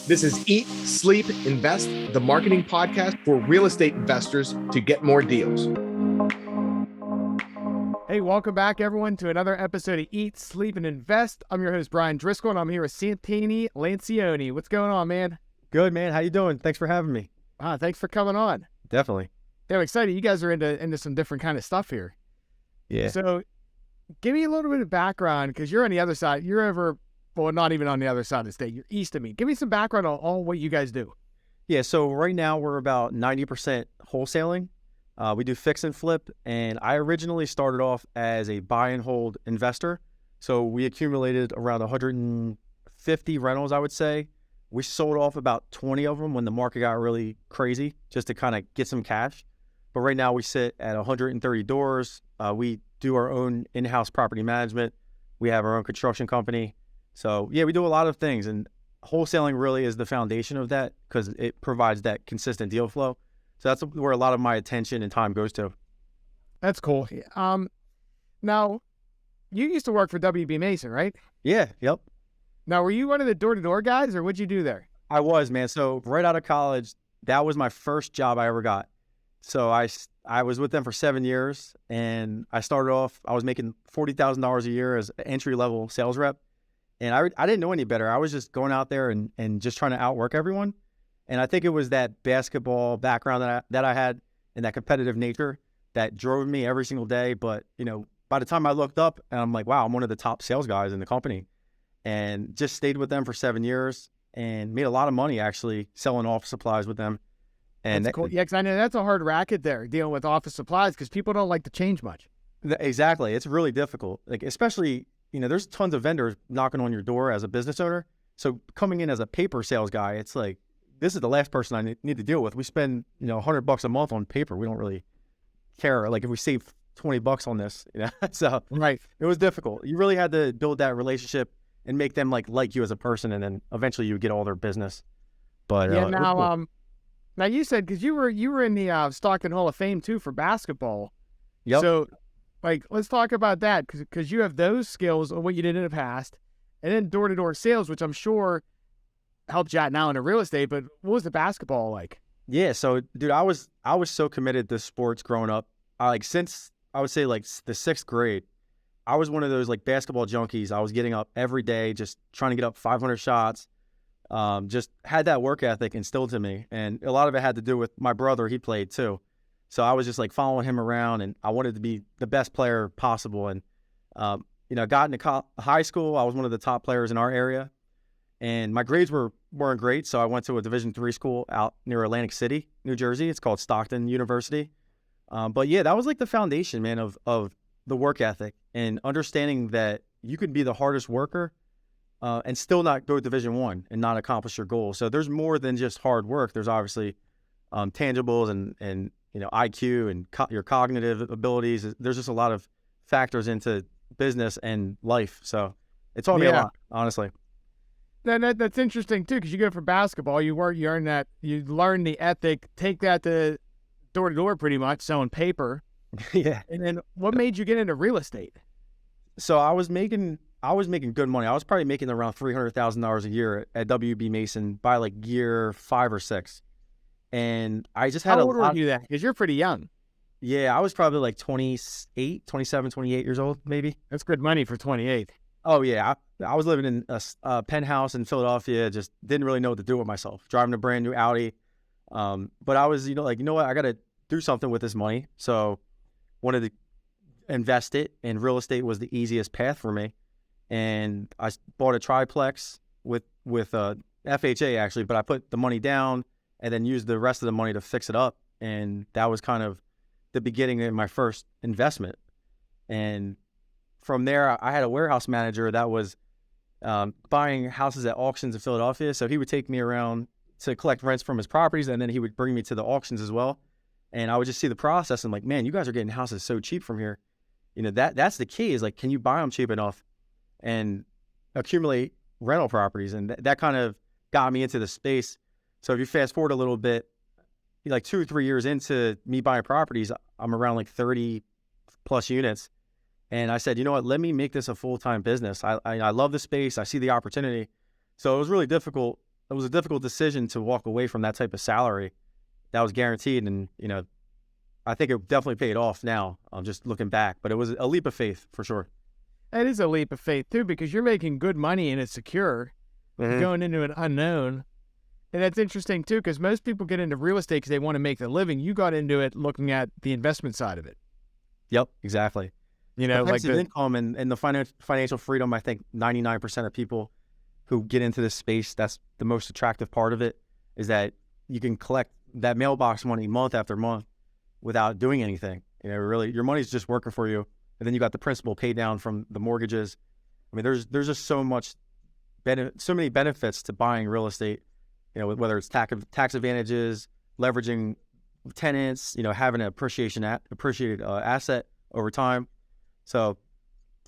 This is Eat, Sleep, Invest, the marketing podcast for real estate investors to get more deals. Hey, welcome back, everyone, to another episode of Eat, Sleep, and Invest. I'm your host, Brian Driscoll, and I'm here with Santini Lancioni. What's going on, man? Good, man. How you doing? Thanks for having me. Thanks for coming on. Definitely. Yeah, I'm excited. You guys are into some different kind of stuff here. Yeah. So give me a little bit of background, because you're on the other side. You're over, well, not even on the other side of the state. You're east of me. Give me some background on all what you guys do. Yeah, so right now we're about 90% wholesaling. We do fix and flip, and I originally started off as a buy and hold investor. So we accumulated around 150 rentals, I would say. We sold off about 20 of them when the market got really crazy, just to kind of get some cash. But right now we sit at 130 doors. We do our own in-house property management. We have our own construction company. So yeah, we do a lot of things, and wholesaling really is the foundation of that because it provides that consistent deal flow. So that's where a lot of my attention and time goes to. That's cool. Now, you used to work for WB Mason, right? Yeah, yep. Now, were you one of the door-to-door guys, or what'd you do there? I was, man. So right out of college, that was my first job I ever got. So I was with them for 7 years, and I started off, I was making $40,000 a year as an entry-level sales rep. And I didn't know any better. I was just going out there and just trying to outwork everyone. And I think it was that basketball background that I had and that competitive nature that drove me every single day. But, you know, by the time I looked up, and I'm like, wow, I'm one of the top sales guys in the company. And just stayed with them for 7 years and made a lot of money actually selling office supplies with them. And that's cool. Yeah, because I know that's a hard racket there, dealing with office supplies, because people don't like to change much. Exactly. It's really difficult. Like, especially, you know, there's tons of vendors knocking on your door as a business owner. So coming in as a paper sales guy, it's like, this is the last person I need to deal with. We spend, you know, $100 a month on paper. We don't really care. Like if we save $20 on this, you know, so right. It was difficult. You really had to build that relationship and make them like you as a person. And then eventually you would get all their business. But yeah, now you said, cause you were in the Stockton Hall of Fame too for basketball. Yep. So like, let's talk about that, because you have those skills of what you did in the past, and then door-to-door sales, which I'm sure helped you out now into real estate. But what was the basketball like? Yeah, so dude, I was so committed to sports growing up. Since I would say like the 6th grade, I was one of those like basketball junkies. I was getting up every day, just trying to get up 500 shots. Just had that work ethic instilled to me, and a lot of it had to do with my brother. He played too. So I was just like following him around, and I wanted to be the best player possible. And, you know, got into high school. I was one of the top players in our area, and my grades weren't great. So I went to a Division III school out near Atlantic City, New Jersey. It's called Stockton University. But yeah, that was like the foundation, man, of the work ethic and understanding that you could be the hardest worker and still not go to Division I and not accomplish your goal. So there's more than just hard work. There's obviously tangibles and you know, IQ and your cognitive abilities. There's just a lot of factors into business and life. So it's taught me a lot, honestly. That's interesting too, because you go for basketball, you learn the ethic, take that to door to door pretty much, selling paper. Yeah. And then what made you get into real estate? So I was making good money. I was probably making around $300,000 a year at WB Mason by like year 5 or 6. And I just had How old were you then? Because you're pretty young. Yeah, I was probably like 27, 28 years old, maybe. That's good money for 28. Oh, yeah. I was living in a penthouse in Philadelphia, just didn't really know what to do with myself, driving a brand new Audi. But I was, you know what, I got to do something with this money. So wanted to invest it, and real estate was the easiest path for me. And I bought a triplex with FHA actually, but I put the money down and then used the rest of the money to fix it up. And that was kind of the beginning of my first investment. And from there, I had a warehouse manager that was buying houses at auctions in Philadelphia. So he would take me around to collect rents from his properties, and then he would bring me to the auctions as well. And I would just see the process and like, man, you guys are getting houses so cheap from here. You know, that's the key, is like, can you buy them cheap enough and accumulate rental properties? And that kind of got me into the space. So if you fast forward a little bit, like 2 or 3 years into me buying properties, I'm around like 30 plus units. And I said, you know what, let me make this a full-time business. I love the space. I see the opportunity. So it was really difficult was a difficult decision to walk away from that type of salary that was guaranteed. And, I think it definitely paid off now. I'm just looking back, but it was a leap of faith for sure. That is a leap of faith too, because you're making good money and it's secure. Mm-hmm. Going into an unknown. And that's interesting too, because most people get into real estate because they want to make the living. You got into it looking at the investment side of it. Yep, exactly. You know, the like passive income and the financial freedom. I think 99% of people who get into this space, that's the most attractive part of it, is that you can collect that mailbox money month after month without doing anything. Really, your money's just working for you, and then you got the principal paid down from the mortgages. I mean, there's just so many benefits to buying real estate. Whether it's tax advantages, leveraging tenants, having an appreciated asset over time. So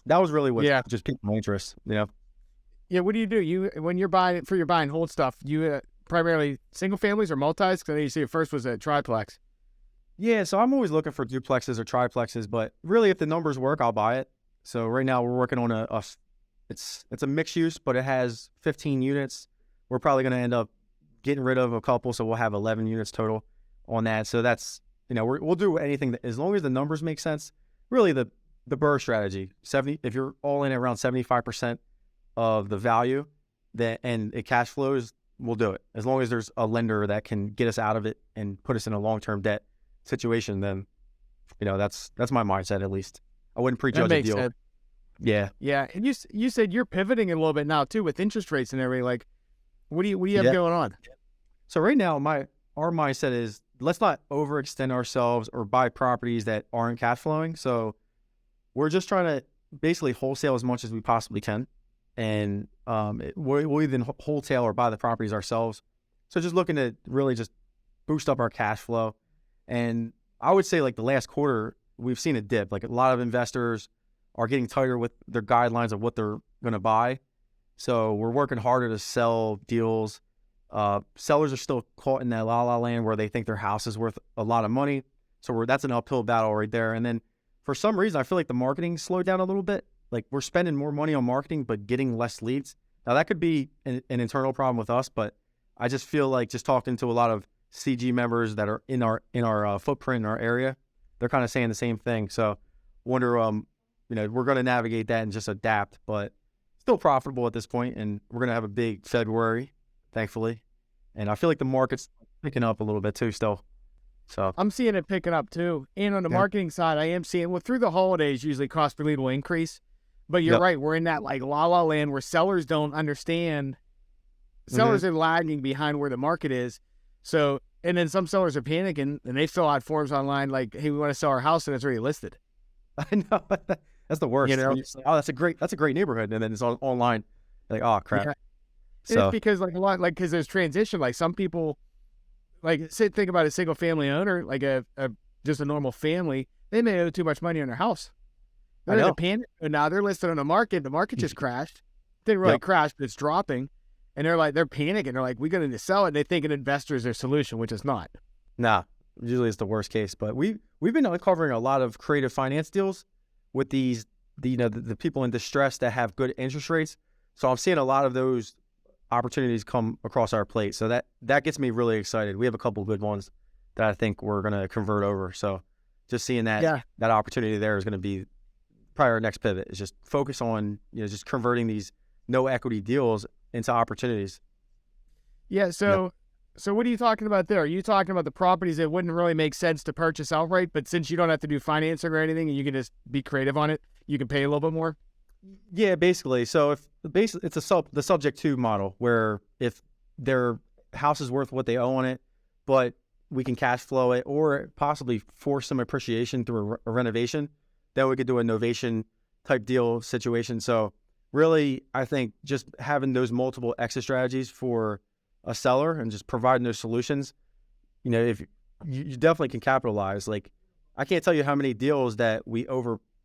that was really what just piqued my interest. Yeah. What do? When you're buy and hold stuff, you primarily single families or multis? Because I know you see it first was a triplex. Yeah, so I'm always looking for duplexes or triplexes, but really if the numbers work, I'll buy it. So right now we're working on it's a mixed use, but it has 15 units. We're probably going to end up getting rid of a couple, so we'll have 11 units total on that. So that's, we'll do anything as long as the numbers make sense. Really the BRRRR strategy, if you're all in at around 75% of the value and it cash flows, we'll do it. As long as there's a lender that can get us out of it and put us in a long-term debt situation, then, that's my mindset at least. I wouldn't prejudge a deal. Sense. Yeah. Yeah. And you said you're pivoting a little bit now too with interest rates and everything. Like, what do you have going on? So right now, our mindset is let's not overextend ourselves or buy properties that aren't cash flowing. So we're just trying to basically wholesale as much as we possibly can. And we'll either wholesale or buy the properties ourselves. So just looking to really just boost up our cash flow. And I would say like the last quarter, we've seen a dip. Like a lot of investors are getting tighter with their guidelines of what they're going to buy. So we're working harder to sell deals. Sellers are still caught in that la-la land where they think their house is worth a lot of money. So that's an uphill battle right there. And then for some reason, I feel like the marketing slowed down a little bit. Like we're spending more money on marketing, but getting less leads. Now that could be an internal problem with us, but I just feel like just talking to a lot of CG members that are in our footprint in our area, they're kind of saying the same thing. So wonder, we're going to navigate that and just adapt, but still profitable at this point, and we're going to have a big February, thankfully. And I feel like the market's picking up a little bit too still. So I'm seeing it picking up too. And on the marketing side, I am seeing, through the holidays, usually cost per lead will increase. But you're right. We're in that like la-la land where sellers don't understand. Sellers are lagging behind where the market is. So, and then some sellers are panicking and they fill out forms online like, hey, we want to sell our house, and it's already listed. I know. That's the worst. Say, oh, that's a great neighborhood. And then it's online. Like, oh crap. Yeah. So it's because because there's transition. Like some people, think about a single family owner, like just a normal family, they may owe too much money on their house. They're in a panic. And now they're listed on the market. The market just crashed. Didn't really crash, but it's dropping. And they're panicking. They're like, we're going to sell it. And they think an investor is their solution, which is not. Nah, usually it's the worst case. But we've been uncovering a lot of creative finance deals with the people in distress that have good interest rates. So I'm seeing a lot of those opportunities come across our plate. So that gets me really excited. We have a couple of good ones that I think we're going to convert over. So just seeing that opportunity there is going to be probably our next pivot, is just focus on, just converting these no equity deals into opportunities. Yeah. So what are you talking about there? Are you talking about the properties that wouldn't really make sense to purchase outright, but since you don't have to do financing or anything and you can just be creative on it, you can pay a little bit more? Yeah, basically. So it's the subject to model, where if their house is worth what they owe on it, but we can cash flow it or possibly force some appreciation through a renovation, then we could do a novation type deal situation. So really, I think just having those multiple exit strategies for a seller and just providing those solutions, if you definitely can capitalize. Like, I can't tell you how many deals that we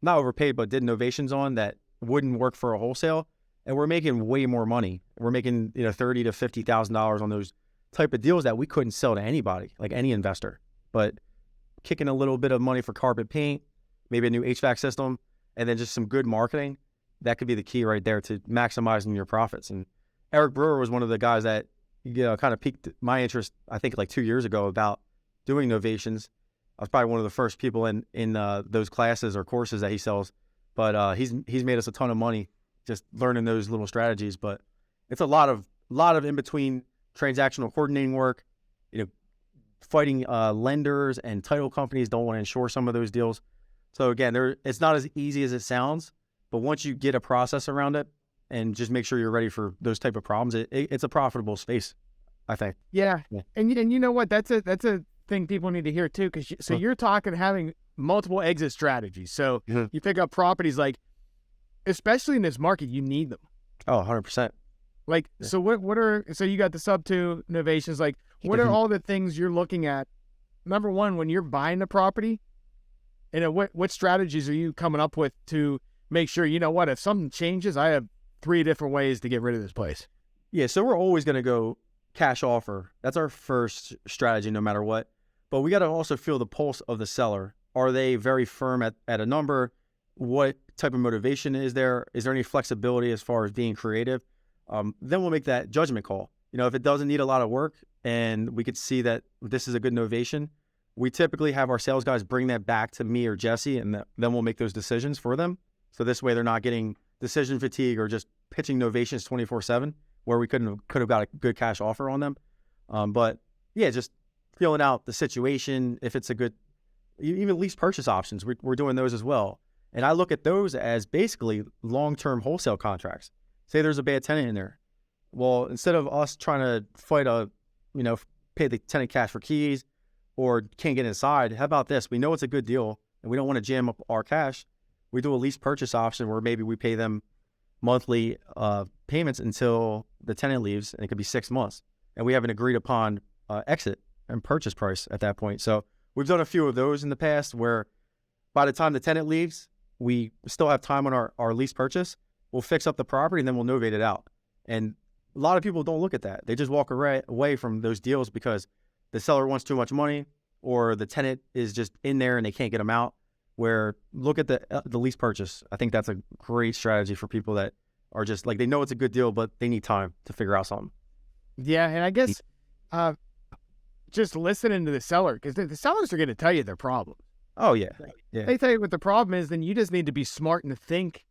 not overpaid, but did novations on that wouldn't work for a wholesale, and we're making way more money. We're making $30,000 to $50,000 on those type of deals that we couldn't sell to anybody, like any investor. But kicking a little bit of money for carpet paint, maybe a new HVAC system, and then just some good marketing, that could be the key right there to maximizing your profits. And Eric Brewer was one of the guys that kind of piqued my interest, I think like 2 years ago, about doing novations. I was probably one of the first people in those classes or courses that he sells, but he's made us a ton of money just learning those little strategies. But it's a lot of in between transactional coordinating work, fighting lenders and title companies don't want to insure some of those deals. So again, it's not as easy as it sounds, but once you get a process around it and just make sure you're ready for those type of problems, it's a profitable space, I think. Yeah. And you know what? That's a thing people need to hear too, because you're talking having multiple exit strategies. So you pick up properties, like, especially in this market, you need them. Oh, 100%. Like, so so you got the sub 2 novations, like, what are all the things you're looking at? Number one, when you're buying the property, and what strategies are you coming up with to make sure, if something changes, I have 3 different ways to get rid of this place? Yeah, so we're always going to go cash offer. That's our first strategy, no matter what. But we got to also feel the pulse of the seller. Are they very firm at a number? What type of motivation is there? Is there any flexibility as far as being creative? Then we'll make that judgment call. If it doesn't need a lot of work and we could see that this is a good novation, we typically have our sales guys bring that back to me or Jesse, and then we'll make those decisions for them. So this way they're not getting decision fatigue or just pitching novations 24/7 where we could have got a good cash offer on them. But yeah, just feeling out the situation. If it's a good, even lease purchase options, we're doing those as well. And I look at those as basically long-term wholesale contracts. Say there's a bad tenant in there. Well, instead of us trying to fight pay the tenant cash for keys or can't get inside, how about this? We know it's a good deal and we don't want to jam up our cash. We do a lease purchase option where maybe we pay them monthly payments until the tenant leaves, and it could be 6 months. And we have an agreed upon exit and purchase price at that point. So we've done a few of those in the past where by the time the tenant leaves, we still have time on our lease purchase. We'll fix up the property and then we'll novate it out. And a lot of people don't look at that. They just walk away from those deals because the seller wants too much money or the tenant is just in there and they can't get them out. Where look at the lease purchase. I think that's a great strategy for people that are just like, they know it's a good deal, but they need time to figure out something. Yeah, and I guess just listening to the seller, because the sellers are going to tell you their problem. Oh, yeah. Yeah. They tell you what the problem is, then you just need to be smart and think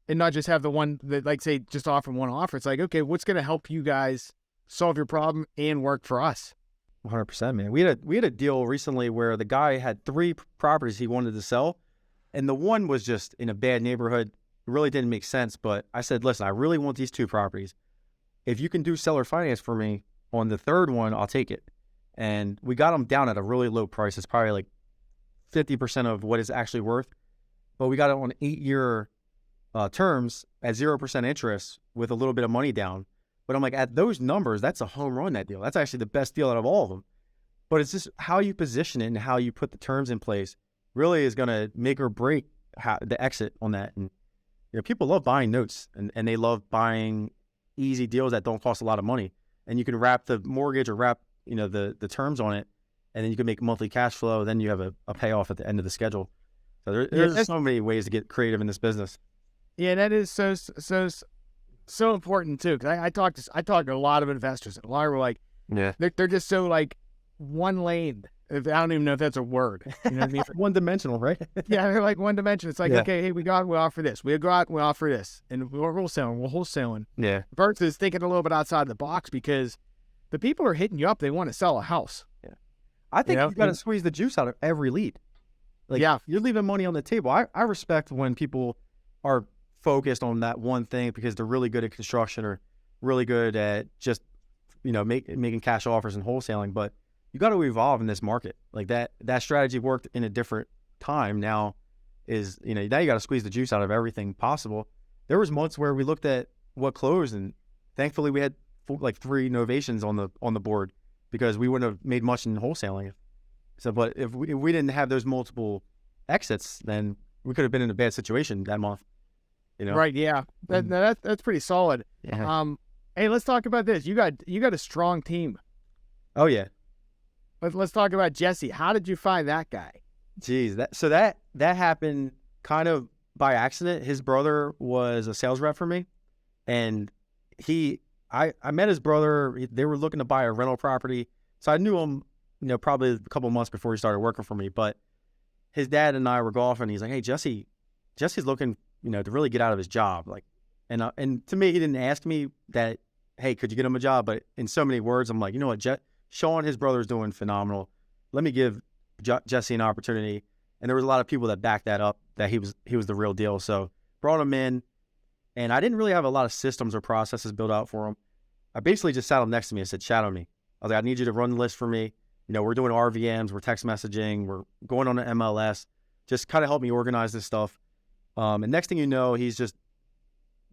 and not just have the one that, like, say, just offering one offer. It's like, okay, what's going to help you guys solve your problem and work for us? 100%, man. We had a deal recently where the guy had 3 properties he wanted to sell, and the one was just in a bad neighborhood. It really didn't make sense, but I said, listen, I really want these 2 properties. If you can do seller finance for me on the 3rd one, I'll take it. And we got them down at a really low price. It's probably like 50% of what it's actually worth, but we got it on 8-year terms at 0% interest with a little bit of money down. But I'm like, at those numbers, that's a home run, that deal. That's actually the best deal out of all of them. But it's just how you position it and how you put the terms in place really is going to make or break the exit on that. And people love buying notes and they love buying easy deals that don't cost a lot of money. And you can wrap the mortgage or wrap the terms on it, and then you can make monthly cash flow. Then you have a payoff at the end of the schedule. So there's so many ways to get creative in this business. Yeah, that is so important too, because I talk to a lot of investors, and a lot of them are like, yeah, they're just so like one lane. I don't even know if that's a word. You know what I mean? One dimensional, right? Yeah, they're like one dimension. It's like, okay, hey, we offer this. We go out and we offer this, and we're wholesaling. Yeah. Versus thinking a little bit outside the box, because the people are hitting you up. They want to sell a house. Yeah. I think you've got to squeeze the juice out of every lead. Like, yeah, you're leaving money on the table. I respect when people are focused on that one thing because they're really good at construction or really good at just, making cash offers and wholesaling. But you got to evolve in this market. Like that strategy worked in a different time. Now is, now you got to squeeze the juice out of everything possible. There was months where we looked at what closed, and thankfully we had like 3 novations on the board because we wouldn't have made much in wholesaling. So, but if we didn't have those multiple exits, then we could have been in a bad situation that month. Right? Yeah, that's pretty solid. Yeah. Hey, let's talk about this. You got a strong team. Oh yeah. Let's talk about Jesse. How did you find that guy? Geez, that happened kind of by accident. His brother was a sales rep for me, and I I met his brother. They were looking to buy a rental property. So I knew him, probably a couple months before he started working for me. But his dad and I were golfing. He's like, hey, Jesse's looking, to really get out of his job. Like, and to me, he didn't ask me that, hey, could you get him a job? But in so many words, I'm like, you know what, Sean, his brother's doing phenomenal. Let me give Jesse an opportunity. And there was a lot of people that backed that up, that he was the real deal. So brought him in, and I didn't really have a lot of systems or processes built out for him. I basically just sat him next to me and said, shadow me. I was like, I need you to run the list for me. We're doing RVMs, we're text messaging, we're going on the MLS. Just kind of help me organize this stuff. And next thing you know, he's just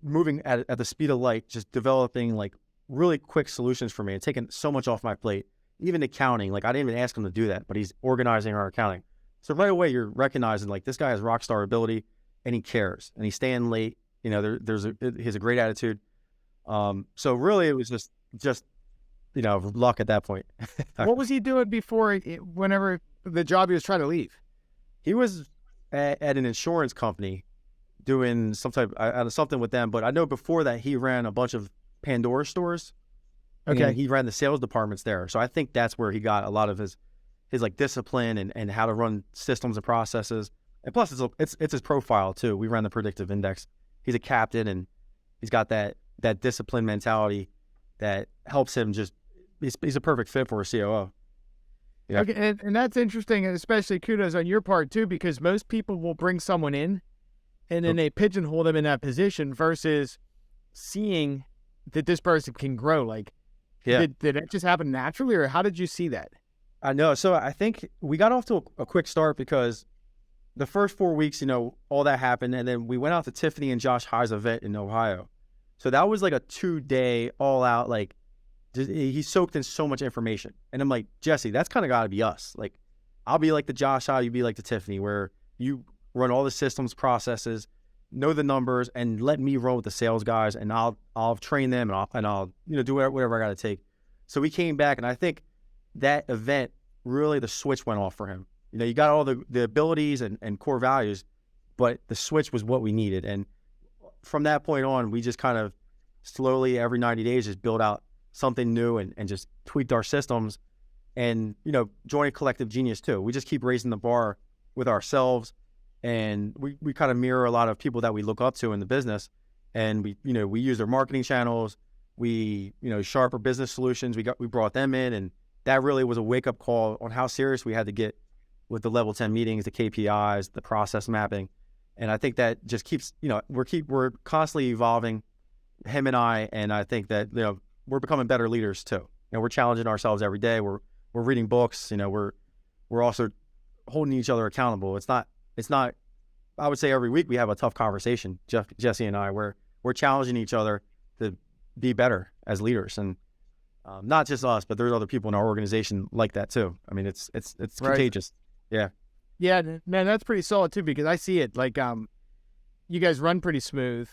moving at the speed of light, just developing like really quick solutions for me and taking so much off my plate. Even accounting, like I didn't even ask him to do that, but he's organizing our accounting. So right away, you're recognizing like this guy has rock star ability, and he cares, and he's staying late. He has a great attitude. So really, it was just luck at that point. What was he doing before? Whenever the job he was trying to leave, he was at an insurance company doing something with them. But I know before that he ran a bunch of Pandora stores. Okay, and he ran the sales departments there. So I think that's where he got a lot of his like discipline and how to run systems and processes. And plus it's his profile too. We ran the predictive index. He's a captain, and he's got that discipline mentality that helps him he's a perfect fit for a COO. Yeah. Okay, and that's interesting, and especially kudos on your part too, because most people will bring someone in and then they pigeonhole them in that position versus seeing that this person can grow. Like, did it just happen naturally, or how did you see that? I know. So I think we got off to a quick start because the first 4 weeks, all that happened. And then we went out to Tiffany and Josh High's event in Ohio. So that was like a 2-day all out, like he soaked in so much information. And I'm like, Jesse, that's kind of got to be us. Like, I'll be like the Josh High, you be like the Tiffany, where you run all the systems, processes, know the numbers, and let me roll with the sales guys, and I'll train them, and I'll do whatever I got to take. So we came back, and I think that event, really the switch went off for him. You got all the abilities and core values, but the switch was what we needed. And from that point on, we just kind of slowly every 90 days just build out something new and just tweaked our systems and, join Collective Genius too. We just keep raising the bar with ourselves, and we kind of mirror a lot of people that we look up to in the business. And we use their marketing channels. We, sharper business solutions. We brought them in, and that really was a wake up call on how serious we had to get with the level 10 meetings, the KPIs, the process mapping. And I think that just keeps, we're constantly evolving, him and I think that, we're becoming better leaders too. We're challenging ourselves every day. We're reading books, we're also holding each other accountable. It's not, I would say every week we have a tough conversation, Jesse and I, where we're challenging each other to be better as leaders. And not just us, but there's other people in our organization like that too. I mean, it's right. Contagious. Yeah. Yeah, man, that's pretty solid too, because I see it like, you guys run pretty smooth.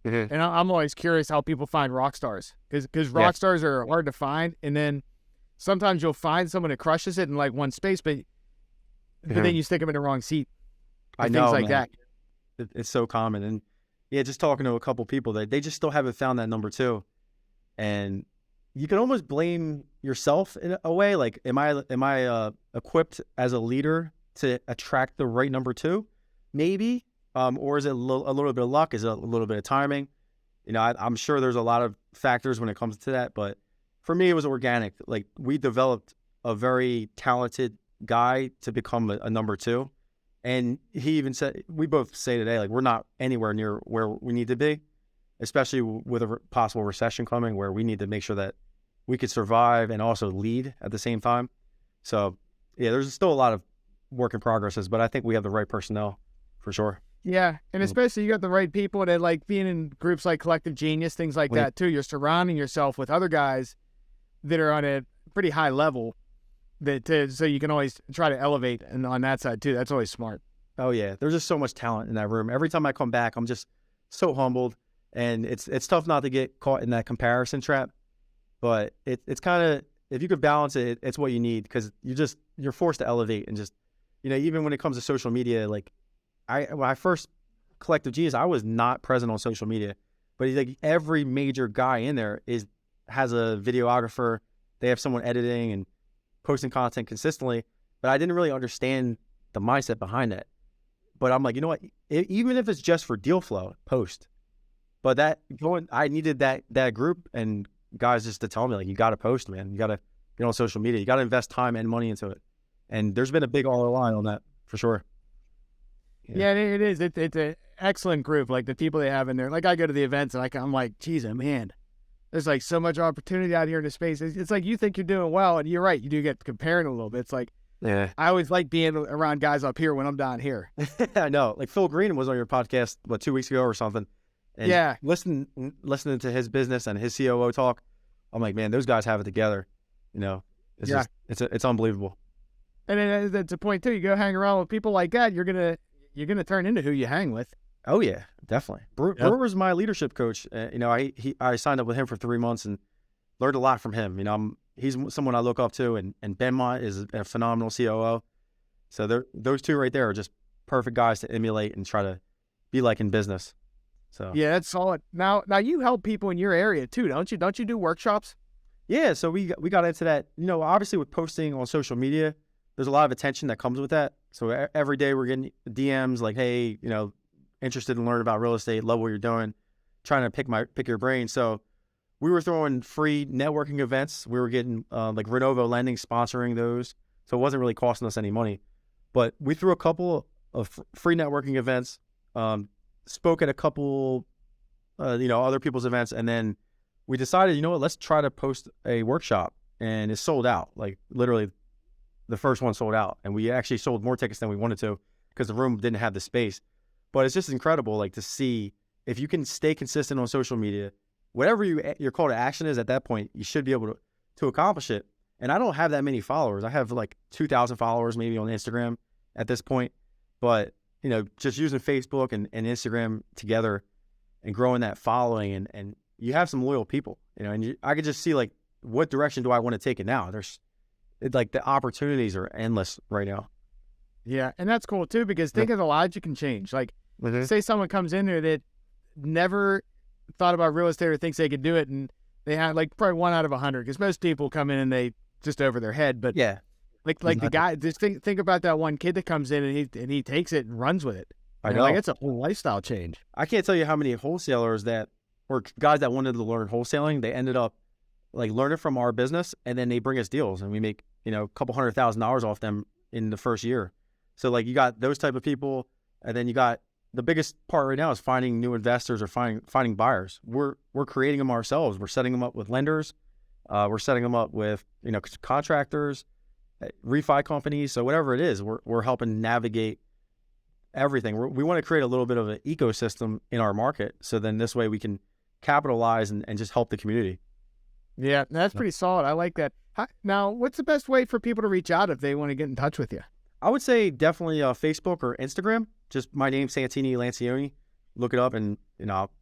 Mm-hmm. And I'm always curious how people find rock stars, because rock stars are hard to find. And then sometimes you'll find someone that crushes it in like one space, but then you stick them in the wrong seat. I know, things like that. It's so common. And yeah, just talking to a couple people that they just still haven't found that number two. And you can almost blame yourself in a way. Like, am I equipped as a leader to attract the right number two? Maybe. Or is it a little bit of luck? Is it a little bit of timing? I'm sure there's a lot of factors when it comes to that. But for me, it was organic. Like, we developed a very talented guy to become a number two. And he even said, we both say today, like, we're not anywhere near where we need to be, especially with a possible recession coming, where we need to make sure that we could survive and also lead at the same time. So, yeah, there's still a lot of work in progresses, but I think we have the right personnel for sure. Yeah, and especially you got the right people that, like, being in groups like Collective Genius, things like that too. You're surrounding yourself with other guys that are on a pretty high level, so you can always try to elevate, and on that side too. That's always smart. Oh yeah, there's just so much talent in that room. Every time I come back, I'm just so humbled, and it's tough not to get caught in that comparison trap. But it's kind of, if you could balance it, it's what you need, because you're forced to elevate. And just, even when it comes to social media, like, when I first Collective Genius, I was not present on social media, but like every major guy in there is has a videographer. They have someone editing and posting content consistently. But I didn't really understand the mindset behind it. But I'm like, you know what? Even if it's just for deal flow, post. But I needed that group and guys just to tell me, like, you got to post, man. You got to get on social media. You got to invest time and money into it. And there's been a big ROI on that for sure. Yeah, it is. It's an excellent group. Like the people they have in there. Like I go to the events and I'm like, geez, man, there's like so much opportunity out here in the space. It's like you think you're doing well, and you're right. You do get comparing a little bit. It's like, yeah, I always like being around guys up here when I'm down here. I know. Like Phil Green was on your podcast 2 weeks ago or something. And yeah, listening to his business and his COO talk, I'm like, man, those guys have it together. It's just it's unbelievable. And then it's a point too. You go hang around with people like that, you're gonna turn into who you hang with. Oh yeah, definitely. Brewer's my leadership coach. I signed up with him for 3 months and learned a lot from him. He's someone I look up to, and Benmont is a phenomenal COO. So those two right there are just perfect guys to emulate and try to be like in business. So yeah, that's solid. Now you help people in your area too, don't you? Don't you do workshops? Yeah, so we got into that. Obviously with posting on social media, there's a lot of attention that comes with that. So every day we're getting DMs like, hey, interested in learning about real estate, love what you're doing, trying to pick your brain. So we were throwing free networking events. We were getting like Renovo Lending sponsoring those. So it wasn't really costing us any money. But we threw a couple of free networking events, spoke at a couple, other people's events. And then we decided, let's try to post a workshop. And it sold out. Like literally the first one sold out. And we actually sold more tickets than we wanted to because the room didn't have the space. But it's just incredible, like to see if you can stay consistent on social media, whatever your call to action is at that point, you should be able to accomplish it. And I don't have that many followers. I have like 2,000 followers maybe on Instagram at this point. But, just using Facebook and Instagram together and growing that following and you have some loyal people, and I could just see like, what direction do I want to take it now? Like the opportunities are endless right now. Yeah, and that's cool too, because think of the lives you can change. Like, say someone comes in there that never thought about real estate or thinks they could do it, and they have like probably 1 out of 100, because most people come in and they just over their head. But yeah, like the guy, just think about that one kid that comes in and he takes it and runs with it. I know. Like it's a whole lifestyle change. I can't tell you how many wholesalers or guys that wanted to learn wholesaling, they ended up like learning from our business, and then they bring us deals, and we make a couple $100,000 off them in the first year. So like you got those type of people, and then you got the biggest part right now is finding new investors or finding buyers. We're creating them ourselves. We're setting them up with lenders. We're setting them up with contractors, refi companies. So whatever it is, we're helping navigate everything. We want to create a little bit of an ecosystem in our market. So then this way we can capitalize and just help the community. Yeah, that's pretty solid. I like that. Now, what's the best way for people to reach out if they want to get in touch with you? I would say definitely Facebook or Instagram. Just my name, Santini Lancioni. Look it up and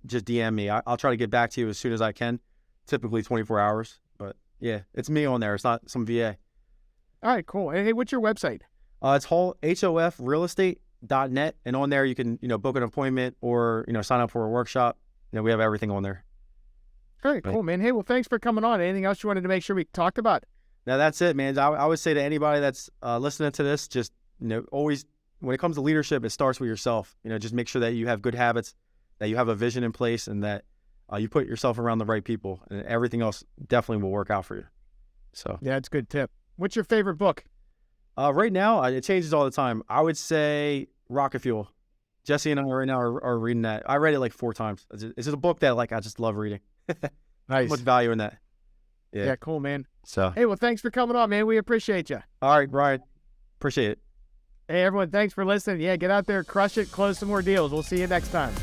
just DM me. I'll try to get back to you as soon as I can. Typically 24 hours. But yeah, it's me on there. It's not some VA. All right, cool. Hey, what's your website? It's hofrealestate.net, and on there you can book an appointment or sign up for a workshop. We have everything on there. All right, cool, man. Hey, well, thanks for coming on. Anything else you wanted to make sure we talked about? No, that's it, man. I would say to anybody that's listening to this, just always, when it comes to leadership, it starts with yourself. Just make sure that you have good habits, that you have a vision in place, and that you put yourself around the right people, and everything else definitely will work out for you. So yeah, it's a good tip. What's your favorite book? Right now, it changes all the time. I would say Rocket Fuel. Jesse and I right now are reading that. I read it like 4 times. It's just a book that I just love reading. Nice. Much value in that. Yeah, cool, man. So hey, well, thanks for coming on, man. We appreciate you. All right, Brian. Appreciate it. Hey, everyone, thanks for listening. Yeah, get out there, crush it, close some more deals. We'll see you next time.